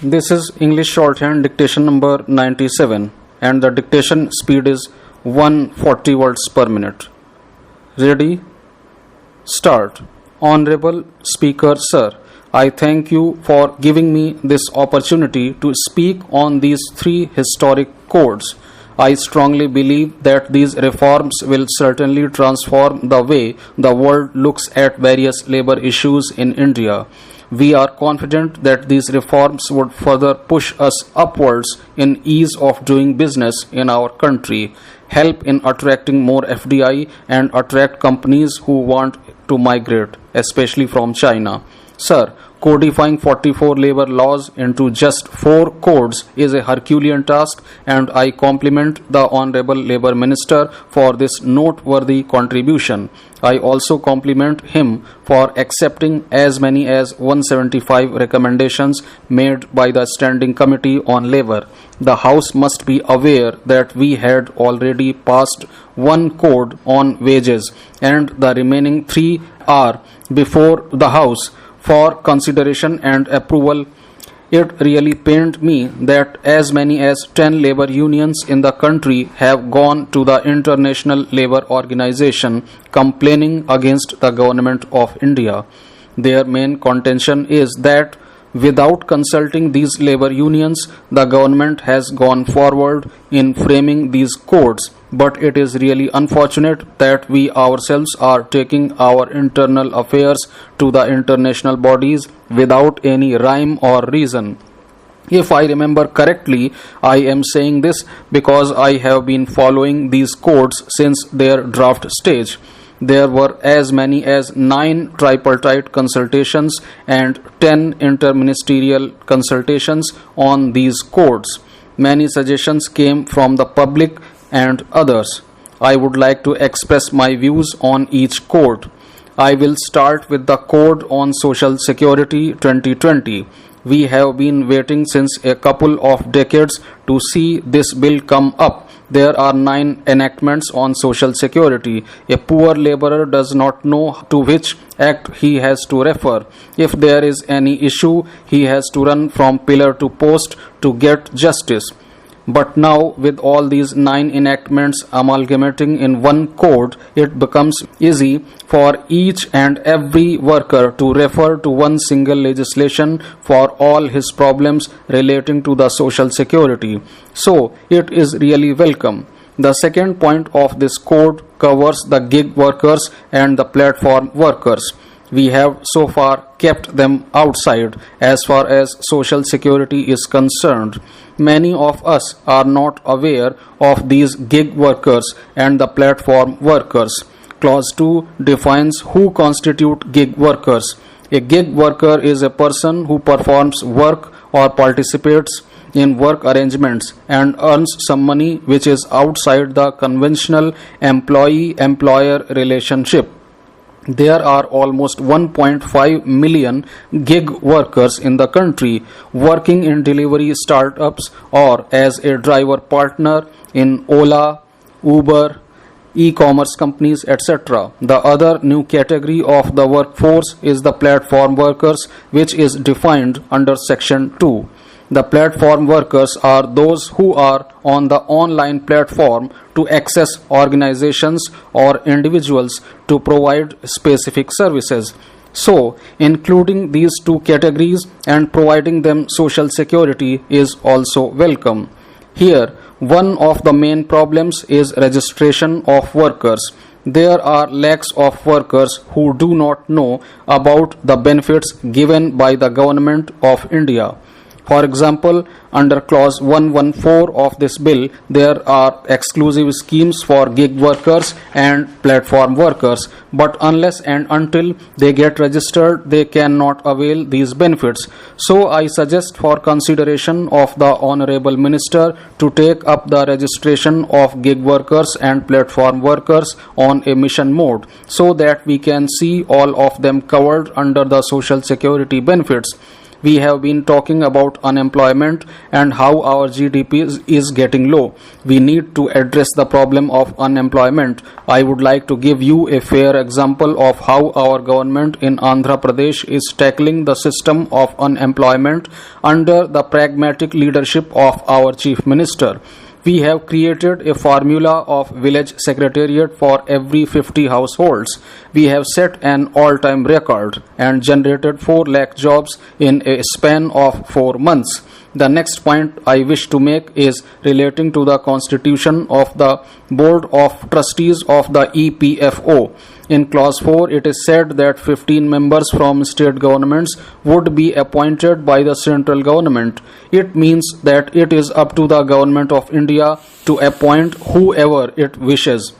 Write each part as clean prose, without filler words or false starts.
This is English Shorthand Dictation number 97 and the dictation speed is 140 words per minute. Ready? Start. Honorable Speaker Sir, I thank you for giving me this opportunity to speak on these three historic codes. I strongly believe that these reforms will certainly transform the way the world looks at various labor issues in India. We are confident that these reforms would further push us upwards in ease of doing business in our country, help in attracting more FDI and attract companies who want to migrate, especially from China. Sir, codifying 44 labor laws into just 4 codes is a Herculean task, and I compliment the Honorable Labour Minister for this noteworthy contribution. I also compliment him for accepting as many as 175 recommendations made by the Standing Committee on Labour. The House must be aware that we had already passed one code on wages, and the remaining 3 are before the House for consideration and approval. It really pained me that as many as 10 labor unions in the country have gone to the International Labour Organization complaining against the Government of India. Their main contention is that without consulting these labor unions, the government has gone forward in framing these codes. But it is really unfortunate that we ourselves are taking our internal affairs to the international bodies without any rhyme or reason. If I remember correctly, I am saying this because I have been following these codes since their draft stage. There were as many as 9 tripartite consultations and 10 interministerial consultations on these codes. Many suggestions came from the public and others. I would like to express my views on each code. I will start with the Code on Social Security 2020. We have been waiting since a couple of decades to see this bill come up. There are 9 enactments on Social Security. A poor laborer does not know to which act he has to refer. If there is any issue, he has to run from pillar to post to get justice. But now, with all these 9 enactments amalgamating in one code, it becomes easy for each and every worker to refer to one single legislation for all his problems relating to the Social Security. So, it is really welcome. The second point of this code covers the gig workers and the platform workers. We have so far kept them outside as far as Social Security is concerned. Many of us are not aware of these gig workers and the platform workers. Clause 2 defines who constitute gig workers. A gig worker is a person who performs work or participates in work arrangements and earns some money which is outside the conventional employee-employer relationship. There are almost 1.5 million gig workers in the country working in delivery startups or as a driver partner in Ola, Uber, e-commerce companies, etc. The other new category of the workforce is the platform workers, which is defined under Section 2. The platform workers are those who are on the online platform to access organizations or individuals to provide specific services. So, including these 2 categories and providing them Social Security is also welcome. Here, one of the main problems is registration of workers. There are lakhs of workers who do not know about the benefits given by the Government of India. For example, under clause 114 of this bill, there are exclusive schemes for gig workers and platform workers, but unless and until they get registered, they cannot avail these benefits. So I suggest for consideration of the Honorable Minister to take up the registration of gig workers and platform workers on a mission mode, so that we can see all of them covered under the Social Security benefits. we have been talking about unemployment and how our GDP is getting low. We need to address the problem of unemployment. I would like to give you a fair example of how our government in Andhra Pradesh is tackling the system of unemployment under the pragmatic leadership of our Chief Minister. We have created a formula of village secretariat for every 50 households. We have set an all-time record and generated 4 lakh jobs in a span of 4 months. The next point I wish to make is relating to the constitution of the Board of Trustees of the EPFO. In clause 4, it is said that 15 members from state governments would be appointed by the central government. It means that it is up to the government of India to appoint whoever it wishes.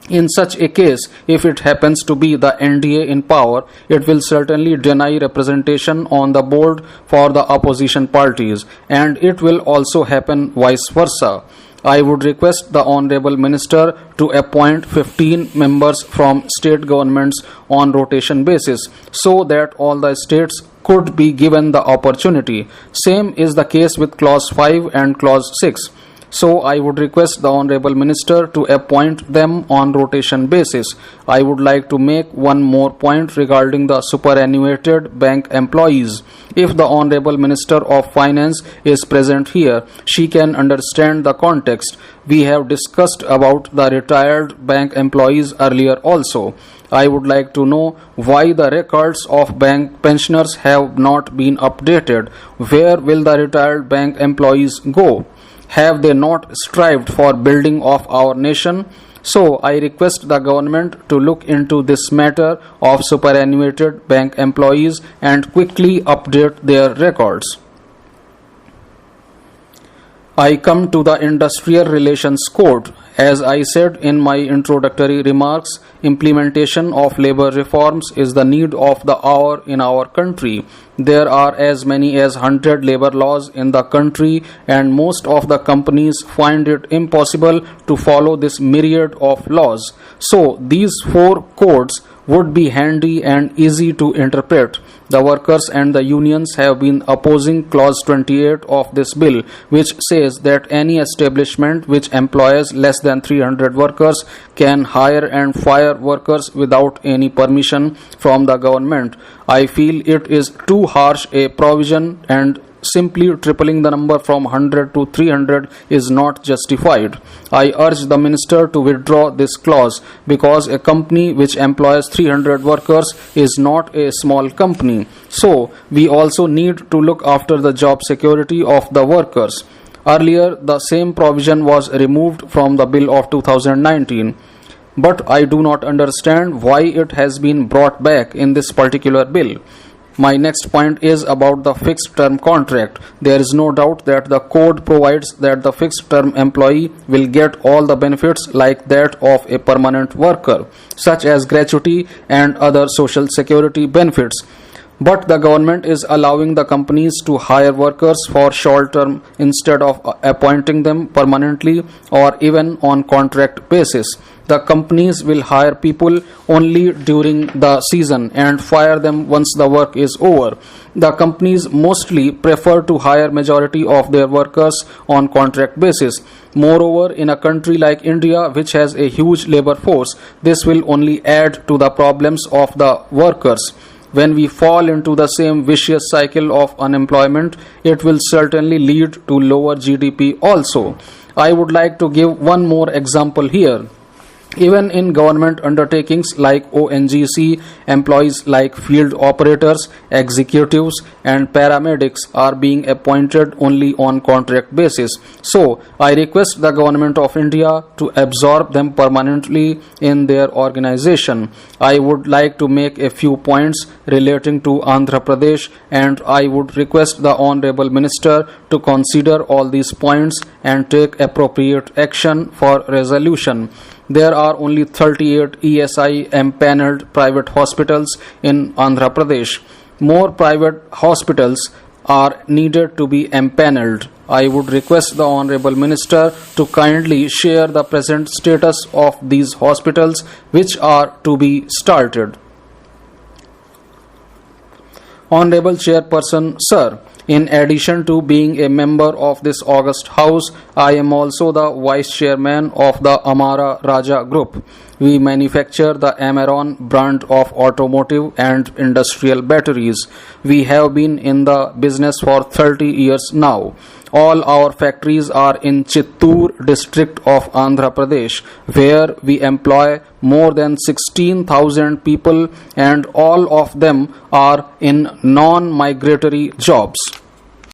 In such a case, if it happens to be the NDA in power, it will certainly deny representation on the board for the opposition parties, and it will also happen vice versa. I would request the Honorable Minister to appoint 15 members from state governments on rotation basis so that all the states could be given the opportunity. Same is the case with clause 5 and clause 6. So I would request the Honorable Minister to appoint them on rotation basis. I would like to make one more point regarding the superannuated bank employees. If the Honorable Minister of Finance is present here, she can understand the context. We have discussed about the retired bank employees earlier also. I would like to know why the records of bank pensioners have not been updated. Where will the retired bank employees go? Have they not strived for building of our nation? So I request the government to look into this matter of superannuated bank employees and quickly update their records. I come to the Industrial Relations Code. As I said in my introductory remarks, implementation of labor reforms is the need of the hour in our country. There are as many as 100 labor laws in the country, and most of the companies find it impossible to follow this myriad of laws. So these 4 codes would be handy and easy to interpret. The workers and the unions have been opposing clause 28 of this bill, which says that any establishment which employs less than 300 workers can hire and fire workers without any permission from the government. I feel it is too harsh a provision, and simply tripling the number from 100 to 300 is not justified. I urge the minister to withdraw this clause because a company which employs 300 workers is not a small company. So, we also need to look after the job security of the workers. Earlier, the same provision was removed from the bill of 2019. But I do not understand why it has been brought back in this particular bill. My next point is about the fixed term contract. There is no doubt that the code provides that the fixed term employee will get all the benefits like that of a permanent worker, such as gratuity and other social security benefits. But the government is allowing the companies to hire workers for short term instead of appointing them permanently or even on contract basis. The companies will hire people only during the season and fire them once the work is over. The companies mostly prefer to hire majority of their workers on contract basis. Moreover, in a country like India, which has a huge labor force, this will only add to the problems of the workers. When we fall into the same vicious cycle of unemployment, it will certainly lead to lower GDP also. I would like to give one more example here. Even in government undertakings like ONGC, employees like field operators, executives and paramedics are being appointed only on contract basis. So, I request the government of India to absorb them permanently in their organization. I would like to make a few points relating to Andhra Pradesh, and I would request the Honorable Minister to consider all these points and take appropriate action for resolution. There are only 38 ESI empaneled private hospitals in Andhra Pradesh. More private hospitals are needed to be empaneled. I would request the Honorable Minister to kindly share the present status of these hospitals which are to be started. Honorable Chairperson, Sir, in addition to being a member of this august House, I am also the Vice Chairman of the Amara Raja Group. We manufacture the Amaron brand of automotive and industrial batteries. We have been in the business for 30 years now. All our factories are in Chittoor district of Andhra Pradesh, where we employ more than 16,000 people, and all of them are in non-migratory jobs.